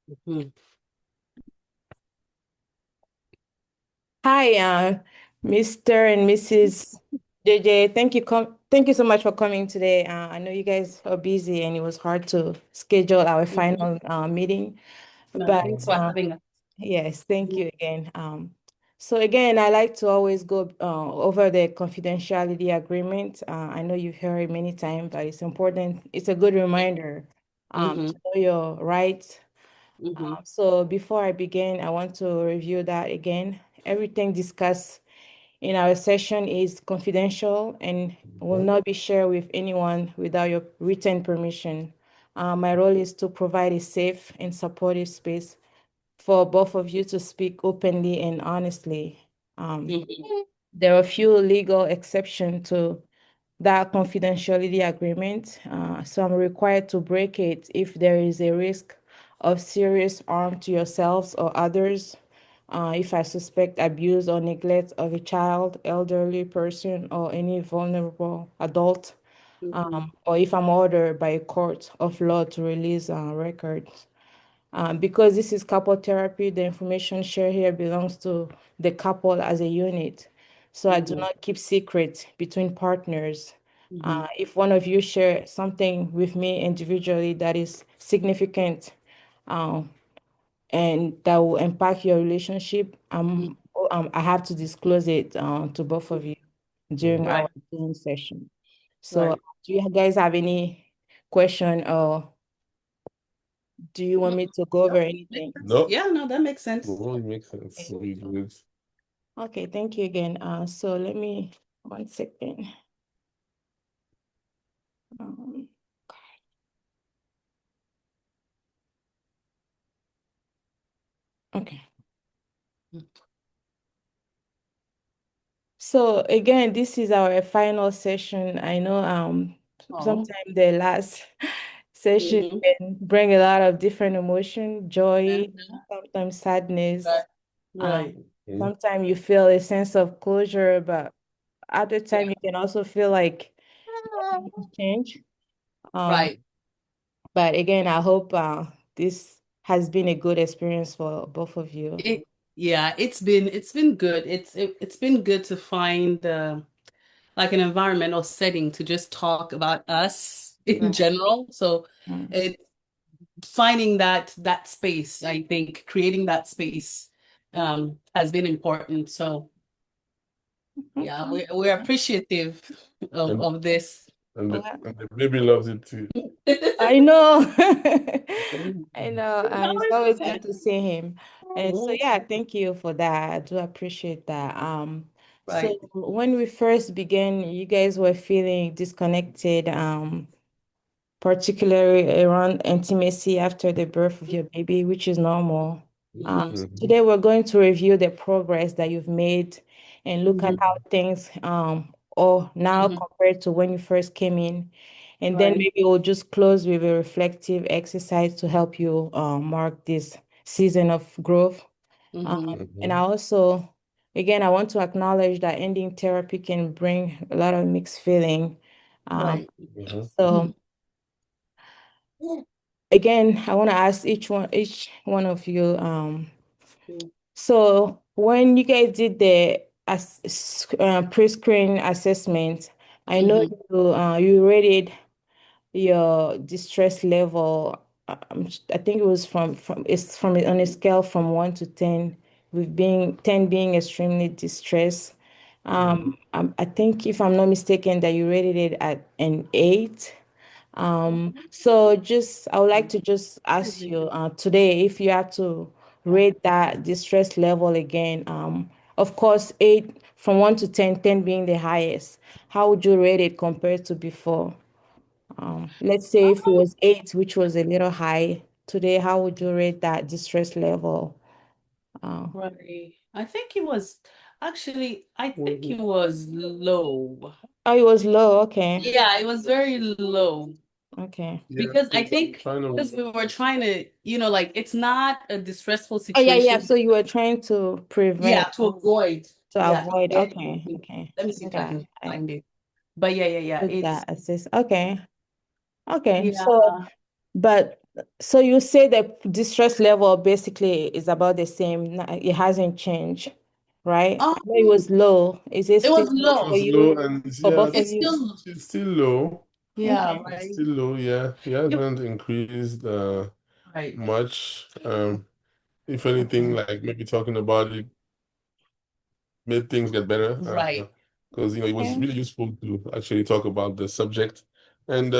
Mhm. Hi, Mr. and Mrs. JJ. Thank you so much for coming today. I know you guys are busy and it was hard to schedule our Mhm. final meeting, No, but thanks for having us. yes, thank you again. So again, I like to always go over the confidentiality agreement. I know you've heard it many times, but it's important. It's a good reminder to Hmm. know your rights. Hmm. So before I begin, I want to review that again. Everything discussed in our session is confidential and will not be shared with anyone without your written permission. My role is to provide a safe and supportive space for both of you to speak openly and honestly. Um, Hmm. there are a few legal exceptions to that confidentiality agreement. So I'm required to break it if there is a risk of serious harm to yourselves or others. If I suspect abuse or neglect of a child, elderly person, or any vulnerable adult, Hmm. or if I'm ordered by a court of law to release records. Because this is couple therapy, the information shared here belongs to the couple as a unit. So I do Hmm. not keep secret between partners. Hmm. If one of you share something with me individually that is significant um, and that will impact your relationship, I have to disclose it to both of you during our Right, Zoom session. So right. do you guys have any question or do you want Mm. me to go over Nope. Makes anything? sense. No, Yeah, no, that makes sense. no, it makes sense. So you good. Okay, thank you again. So let me 1 second. Um, okay. So again, this is our final session. I know Oh. sometimes the last session Hmm. can bring a lot of different emotion, joy, Uh-huh. sometimes sadness. Right, Um, right, Mhm. sometimes you feel a sense of closure, but other time you can also feel like nothing has changed. Um, right. But again, I hope this has been a good experience for both of you. It, yeah, it's been good. It's been good to find like an environmental setting to just talk about us in Right. general. So Mm. it finding that space, I think creating that space has been important. So yeah, Okay. we're appreciative of And this. Well, and the baby loves it too. I know. No, I know. It's it's always okay. good to see him. And so Mhm. yeah, thank you for that. I do appreciate that. So Right. when we first began, you guys were feeling disconnected. Particularly around intimacy after the birth of your baby, which is normal. Hmm. Mhm. Today, we're going to review the progress that you've made and look at Hmm. how things are now Hmm. compared to when you first came in. And then Right. maybe we'll just close with a reflective exercise to help you mark this season of growth. Um, Hmm. and I Mhm. also, again, I want to acknowledge that ending therapy can bring a lot of mixed feeling. Um, Right. Mhm. so again, I want to ask each one of you. So when you guys did the pre-screen assessment, I know Hmm. you rated your distress level. I think it was it's from on a scale from 1 to 10, with being 10 being extremely distressed. I think if I'm not mistaken, that you rated it at an 8. So just I would like to just ask you today if you had to rate that distress level again. Of course, 8 from 1 to 10, 10 being the highest. How would you rate it compared to before? Let's say if it was 8, which was a little high, today, how would you rate that distress level? Uh, Right. I think it was low. oh, it was low. Okay. Yeah, it was very low Okay. Yeah, because I so think trying to because we were trying to, like it's not a distressful Oh, yeah, yeah. situation. So you were trying to prevent, Yeah, to avoid. to Yeah, avoid. yeah. Okay. Okay. Let me I see think if I I, can I find it. But yeah, yeah, yeah. put It's that assist. Okay. Okay. So, yeah. but So you say the distress level basically is about the same. It hasn't changed, right? I Um, know it was low. Is it it still was low It for low. was low, you, and for yeah, both of It's you? still, it's still low. yeah, Okay. It's right. still low, yeah. He It- hasn't increased Right. much. If anything, Okay. like maybe talking about it made things get better. Right. Because it was Okay. really useful to actually talk about the subject. And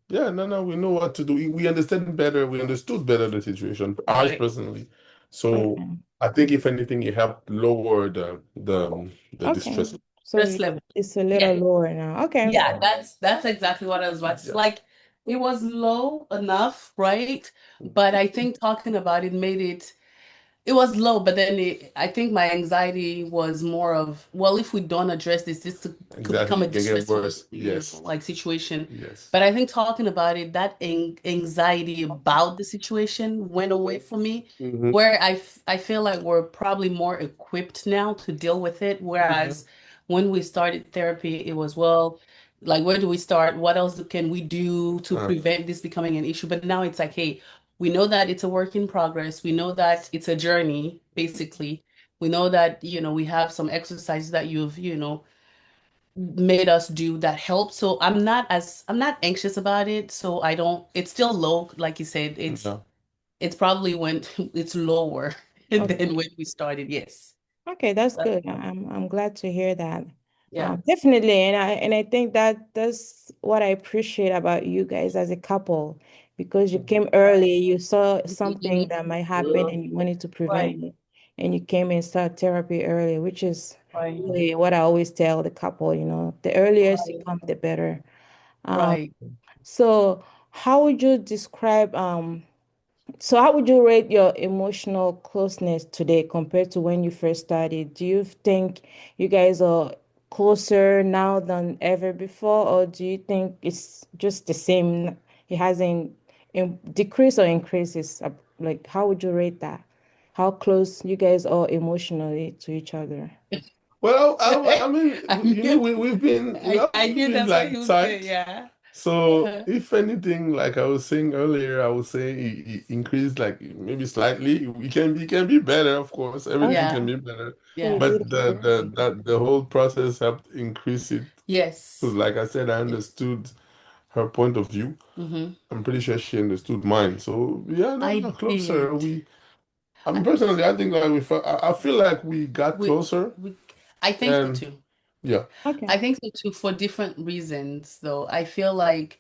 yeah, no, we know what to do. We understand better. We understood better the situation. I Right. personally. So Okay. I think if anything, it helped lower the Okay. distress. So Stress level. it's a Yeah. little lower now. Okay. Yeah, that's exactly what I was about to say. Yeah. Like it was low enough, right? But I think talking about it made it was low, but then I think my anxiety was more of, well, if we don't address this, could become Exactly. a It can get distressful, worse. Yes. like situation. Yes. But I think talking about it, that anxiety about the situation went away from me, Hmm. where I feel like we're probably more equipped now to deal with it. Yeah. Whereas when we started therapy, it was, well, like, where do we start? What else can we do to Uh, prevent this becoming an issue? But now it's like, hey, we know that it's a work in progress. We know that it's a journey, basically. We know that, we have some exercises that you've, made us do that help. So I'm not anxious about it. So I don't, it's still low, like you said, yeah. it's probably when it's lower Okay. than when we started. Yes. Okay, that's But, good. I'm glad to hear that. yeah. Definitely, and I think that's what I appreciate about you guys as a couple, because you came early, you saw something Mhm. that might happen and you wanted to Right. prevent it, and you came and start therapy early, which is Right. really what I always tell the couple, the earlier you Right. come, the better. Um, Right. so how would you describe so how would you rate your emotional closeness today compared to when you first started? Do you think you guys are closer now than ever before, or do you think it's just the same? It hasn't decreased or increases? Like, how would you rate that? How close you guys are emotionally to each other? Well, I mean, I knew we I always knew been that's what he like would say. tight. Yeah. So if anything, like I was saying earlier, I would say it increased like maybe slightly. It can be better, of course. Everything Okay, can Yeah. be better, so you Yeah. did but improve. the whole process helped increase it. Because Yes. like I said, I understood her point of view. Hmm. I'm pretty sure she understood mine. So yeah, no, I closer. did. I mean, I, personally, I think like I feel like we got we, closer, we, I think so and too. yeah. Okay. I think so too, for different reasons, though. I feel like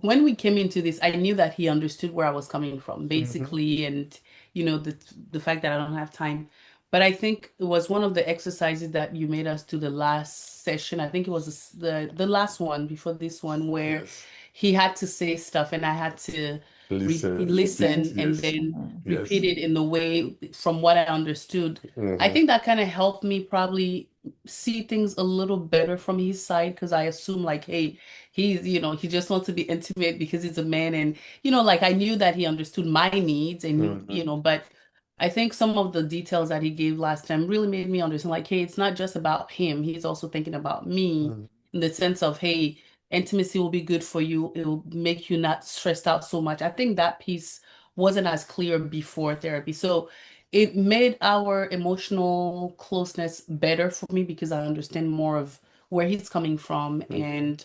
when we came into this, I knew that he understood where I was coming from, Hmm. basically, and the fact that I don't have time. But I think it was one of the exercises that you made us do the last session. I think it was the last one before this one, where Yes. he had to say stuff and I had to Repeat. listen and Yes. then Yes. repeat it in the way from what I understood. I Hmm. think that kind of helped me probably see things a little better from his side, because I assume, like, hey, he just wants to be intimate because he's a man, and like, I knew that he understood my needs, and Hmm. but I think some of the details that he gave last time really made me understand, like, hey, it's not just about him. He's also thinking about me, Hmm. in the sense of, hey, intimacy will be good for you. It will make you not stressed out so much. I think that piece wasn't as clear before therapy. So it made our emotional closeness better for me because I understand more of where he's coming from, and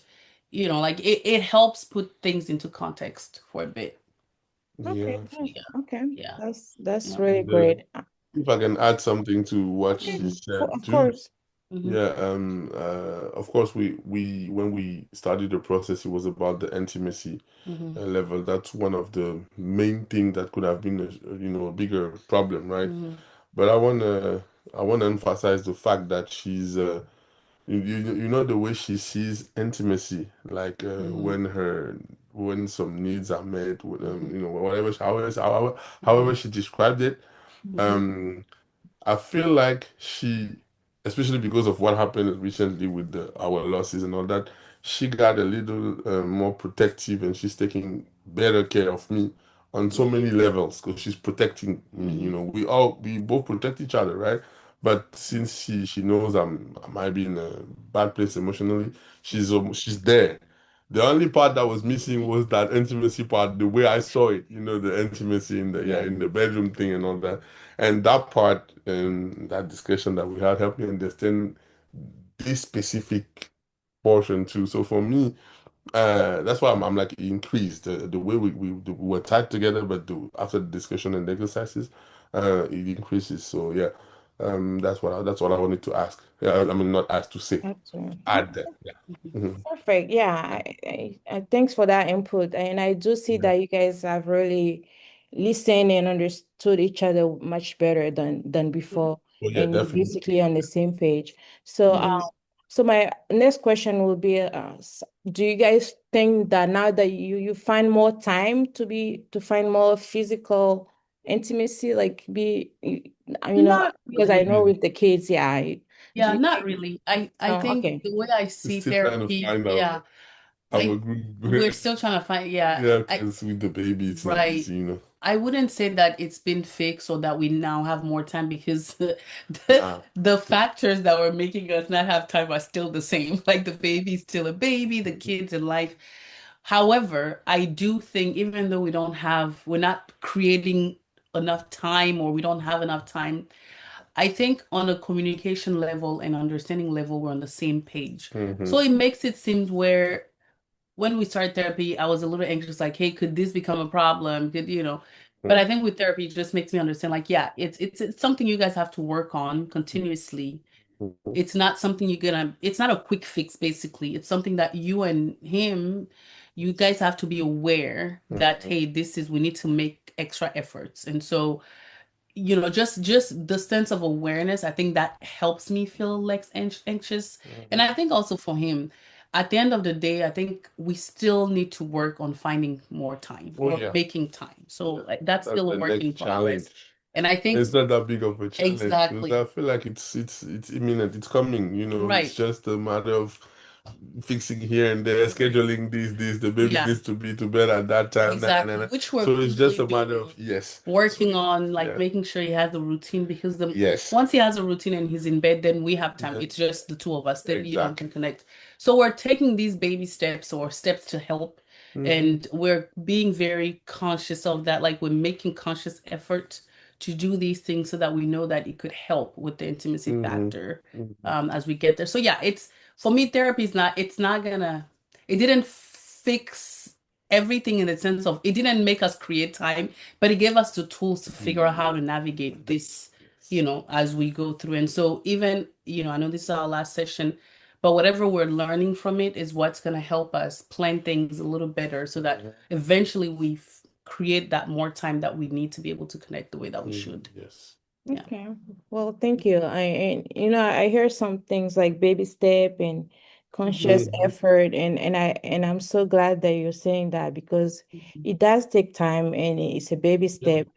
like, it helps put things into context for a bit. Okay. Yeah. Yeah. Okay. Yeah. That's Yeah. really And great. if I can add something to what Okay. she said Of too. course. Hmm. Yeah, of course, we when we started the process, it was about the intimacy Hmm. level. That's one of the main thing that could have been a bigger problem, right? Hmm. But I wanna emphasize the fact that she's you know the way she sees intimacy, like Hmm. when some needs are met, with, Hmm. whatever, however Hmm. she described it. Hmm. Um, I feel like she, especially because of what happened recently with our losses and all that, she got a little more protective, and she's taking better care of me on so many levels because she's protecting me. Hmm. We both protect each other, right? But since she knows I might be in a bad place emotionally, she's there. The only part that was missing was that intimacy part, the way I saw it, the intimacy in the bedroom thing and all that. And that part and that discussion that we had helped me understand this specific portion too. So for me, that's why I'm like increased the way we were tied together, but after the discussion and the exercises, it increases. So yeah, that's what I wanted to ask. Yeah, I mean not ask to say, Absolutely. add that. Yeah. Mhm. Perfect. Yeah, thanks for that input. And I do see Yeah. that you guys have really listened and understood each other much better than before, Oh yeah, and you're definitely. basically on the same page. So, Yes. so my next question will be, do you guys think that now that you find more time to find more physical intimacy, like Not because I really. know with the kids, do Yeah, you not think, really. I no, think okay. the way I We're see still trying to therapy, find out. yeah, I would agree. we're still trying to find, yeah, Yeah, I because with the baby, it's not right. easy. I wouldn't say that it's been fixed or that we now have more time because Nah. the factors that were making us not have time are still the same. Like the baby's still a baby, the kids in life. However, I do think even though we're not creating enough time or we don't have enough time, I think on a communication level and understanding level, we're on the same page. Hmm. So it makes it seem where when we started therapy, I was a little anxious, like, hey, could this become a problem? But I think with therapy, it just makes me understand, like, yeah, it's something you guys have to work on continuously. It's not something it's not a quick fix, basically. It's something that you and him, you guys have to be aware that, hey, we need to make extra efforts. And so, just the sense of awareness, I think that helps me feel less anxious. And I think also for him, at the end of the day, I think we still need to work on finding more time Oh or yeah, making time. So yeah. like, that's That's still a the work in next progress. challenge. And I think It's not that big of a challenge because I exactly feel like it's imminent. It's coming. It's right. just a matter of fixing here and there, scheduling this. The baby Yeah, needs to be to bed at that time. Nah, nah, exactly. nah. Which we're So it's just quickly a matter doing. of yes. So Working on like yeah, making sure he has a routine because the yes, once he has a routine and he's in bed, then we have time. yeah, It's just the two of us, then exactly. can connect. So we're taking these baby steps or steps to help, Hmm. and we're being very conscious of that. Like we're making conscious effort to do these things so that we know that it could help with the intimacy Hmm. factor Hmm. as we get there. So yeah, it's for me, therapy is not, it didn't fix everything in the sense of it didn't make us create time, but it gave us the tools to figure out how to navigate this, Yes. as we go through. And so even, I know this is our last session, but whatever we're learning from it is what's going to help us plan things a little better so that Mhm. eventually create that more time that we need to be able to connect the way that we Mhm. should. Yes. Yeah. Okay. Well, thank you. I hear some things like baby step and conscious Mhm. effort, and I'm so glad that you're saying that because it does take time and it's a baby Yeah. step.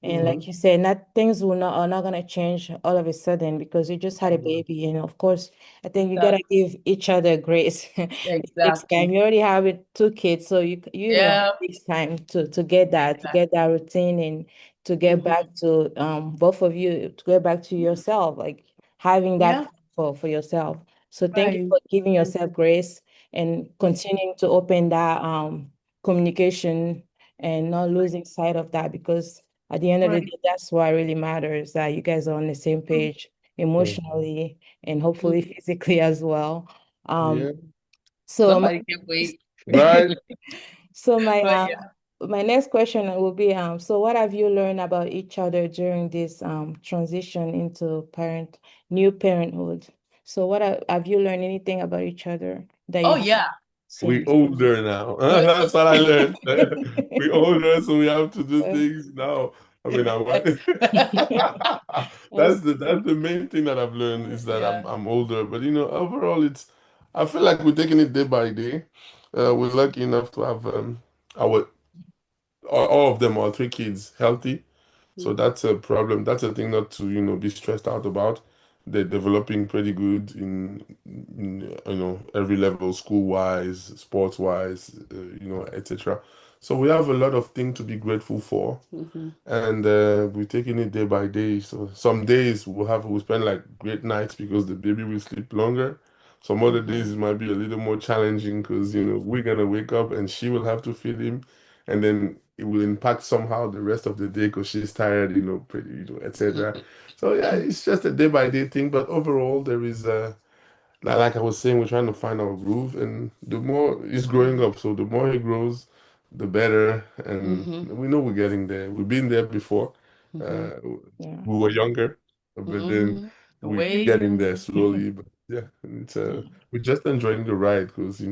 And like Mhm. you said, not things are not gonna change all of a sudden because you just had a Mhm. baby. And of course, I think you gotta Exactly. give each other grace. It takes time. Exactly. You already have two kids, so you know Yeah. it takes time to get that routine and to get Mhm. back to both of you to get back to yourself, like having that Yeah. time for yourself. So thank you Right. for giving yourself grace and continuing to open that communication and not losing sight of that because at the end of the Right. day, that's what really matters, that you guys are on the same page Mhm. emotionally and hopefully physically as well. Um, Yeah. so Somebody can wait. Right. so But yeah. my next question will be, so what have you learned about each other during this transition into new parenthood? So have you learned anything about each other that you Oh have yeah. We seen? older now. Oh, That's what I learned. We older, so we have to do Uh, things now. I mean, That's that's the main thing that I've learned is that I'm yeah. I'm older. But overall, I feel like we're taking it day by day. We're lucky enough to have our all of them, all three kids, healthy. So that's a problem. That's a thing not to, be stressed out about. They're developing pretty good in every level, school-wise, sports-wise, etc. So we have a lot of things to be grateful for, Hmm. and we're taking it day by day. So some days we'll spend like great nights because the baby will sleep longer. Some other days it might be a little more challenging because, we're gonna wake up and she will have to feed him, and then it will impact somehow the rest of the day because she's tired, pretty, etc. So yeah, it's just a day by day thing, but overall there is like I was saying, we're trying to find our groove, and the more he's growing up, so the more he grows, the better. And Mm-hmm. we know we're getting there. We've been there before. Mm-hmm. Uh, Yeah. we were younger, but then Mm-hmm. we're Way getting there younger. slowly. But yeah, it's Yeah. we're just enjoying the ride because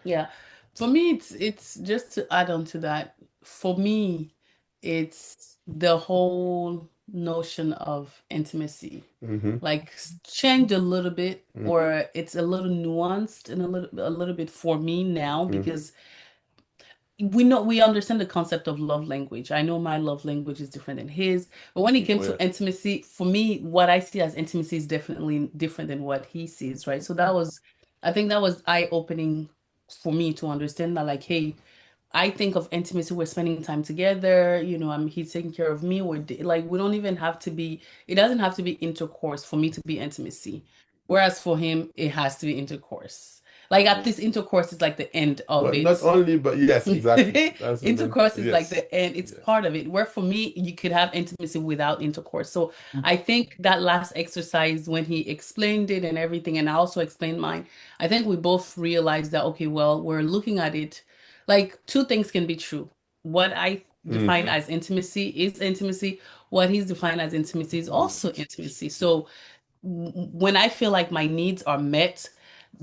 Yeah. For me, it's just to add on to that. For me, it's the whole notion of intimacy. hmm Like change a little bit, hmm or it's a little nuanced and a little bit for me now hmm because we understand the concept of love language. I know my love language is different than his, but when it came Oh to yeah. intimacy, for me, what I see as intimacy is definitely different than what he sees, right? So I think that was eye-opening for me to understand that, like, hey, I think of intimacy, we're spending time together, he's taking care of me. Like, we don't even have to be, it doesn't have to be intercourse for me to be intimacy. Whereas for him, it has to be intercourse. Like, at least intercourse is like the end of Well, not it. only, but yes, exactly. That's the main. Intercourse is like Yes, the end, it's yes. part of it. Where for me, you could have intimacy without intercourse. So I think that last exercise, when he explained it and everything, and I also explained mine, I think we both realized that, okay, well, we're looking at it like two things can be true. What I define hmm as intimacy is intimacy. What he's defined as intimacy is also intimacy. So when I feel like my needs are met,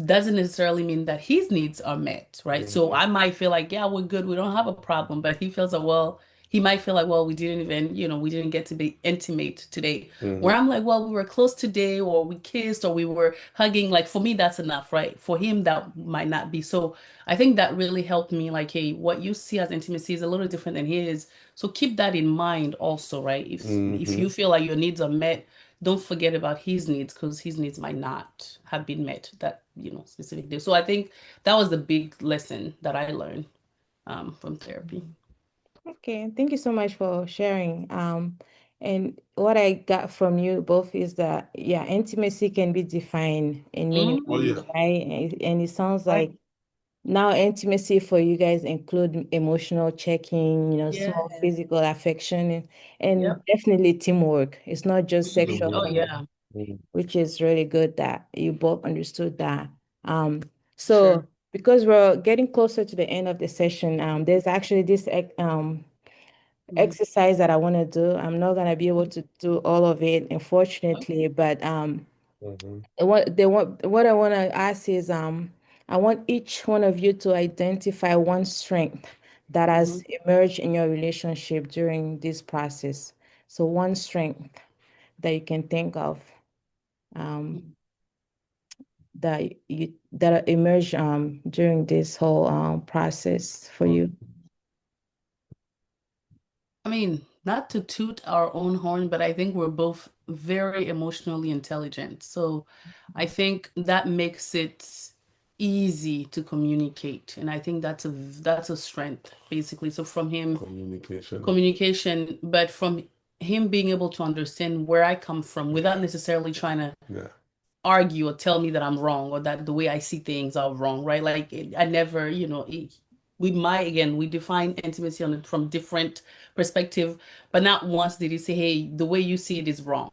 doesn't necessarily mean that his needs are met, right? So hmm I might feel like, yeah, we're good, we don't have a problem, but he feels like, well, he might feel like, well, we didn't even, we didn't get to be intimate today. Where hmm I'm like, well, we were close today, or we kissed, or we were hugging. Like for me, that's enough, right? For him, that might not be. So I think that really helped me, like, hey, what you see as intimacy is a little different than his. So keep that in mind also, right? If you hmm feel like your needs are met, don't forget about his needs because his needs might not have been met that, specific day. So I think that was the big lesson that I learned from therapy. Okay, thank you so much for sharing. And what I got from you both is that, yeah, intimacy can be defined in many Oh Mm, ways, yeah. right? And it sounds right. like now intimacy for you guys include emotional checking, Yeah. small physical affection, and Yep. definitely teamwork. It's not just sexual Oh, hmm connection, yeah. which is really good that you both understood that. Um, Sure. so because we're getting closer to the end of the session, there's actually this Mhm. exercise that I want to do. I'm not gonna be able to do all of it, unfortunately, but hmm what I want to ask is I want each one of you to identify one strength that Mhm. has emerged in your relationship during this process. So one strength that you can think of um Mhm. that emerged during this whole process for you. I mean, not to toot our own horn, but I think we're both very emotionally intelligent. So I think that makes it easy to communicate. And I think that's a strength, basically. So from him, Communication. communication, but from him being able to understand where I come from without necessarily trying to Yeah. argue or tell me that I'm wrong or that the way I see things are wrong, right? Like I never, we define intimacy from different perspective, but not once did he say, hey, the way you see it is wrong,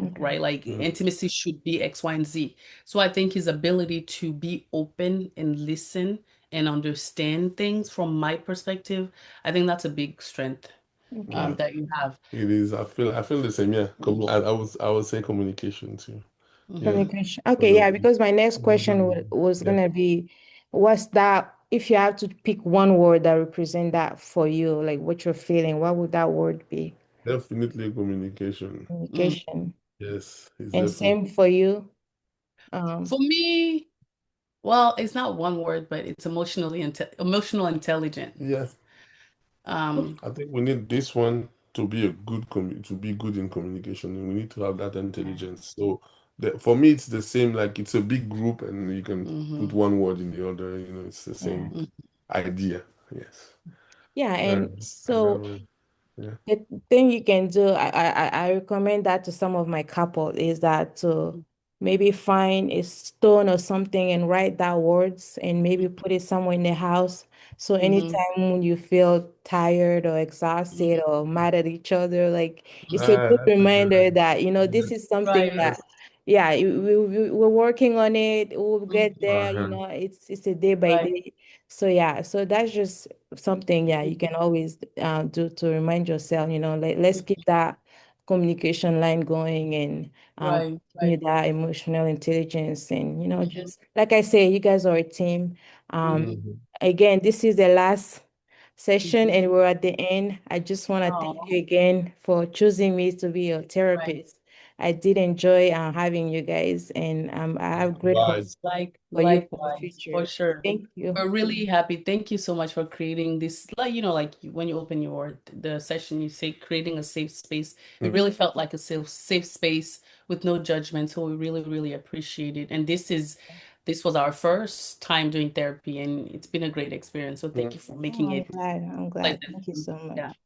Okay. right? Like Mm. intimacy should be X, Y, and Z. So I think his ability to be open and listen and understand things from my perspective, I think that's a big strength Okay. Yeah. that you have. It is. I feel the same. Yeah. I would say communication too. Yeah. Mhm. Communication. Okay, Because yeah, of because my next question was yeah. gonna be, what's that, if you have to pick one word that represent that for you, like what you're feeling, what would that word be? Definitely communication. Mm. Communication. Yes, it's And definitely same for you. For me, well, it's not one word, but it's emotional intelligence. yeah. Um, I think we need this one to be to be good in communication. And we need to have that intelligence. So for me, it's the same. Like it's a big group, and you can put mhm, one word in the other. It's the Yeah. same mhm, idea. Yes. Yeah, and And that so way, yeah. the thing you can do, I recommend that to some of my couple is that to maybe find a stone or something and write that words and maybe put it somewhere in the house. So Mhm. anytime when you feel tired or Mhm. exhausted or mad at each other, like it's a Ah, good that's a good reminder idea. that, this Yes, is something Right. that, yes. yeah, we're working on it. We'll get Mhm. there, Uh-huh. it's a day by Right. day. So yeah, so that's just something, yeah, you Mhm. can always do to remind yourself, let's keep that communication line going and Right. need Right. that emotional intelligence and Mhm. just like I say, you guys are a team. um Mhm. Mhm. Again, this is the last session Mhm. and we're at the end. I just want to thank Oh, you again for choosing me to be your right. therapist. I did enjoy having you guys, and I have great hopes Likewise. for you for the Likewise, for future. sure. Thank you. We're really happy. Thank you so much for creating this, when you open the session, you say creating a safe space. It Mm. really felt like a safe space with no judgment. So we really, really appreciate it. And this was our first time doing therapy, and it's been a great experience. So thank Mm. you for Oh, making I'm it glad. I'm glad. pleasant. Thank you so Yeah. much.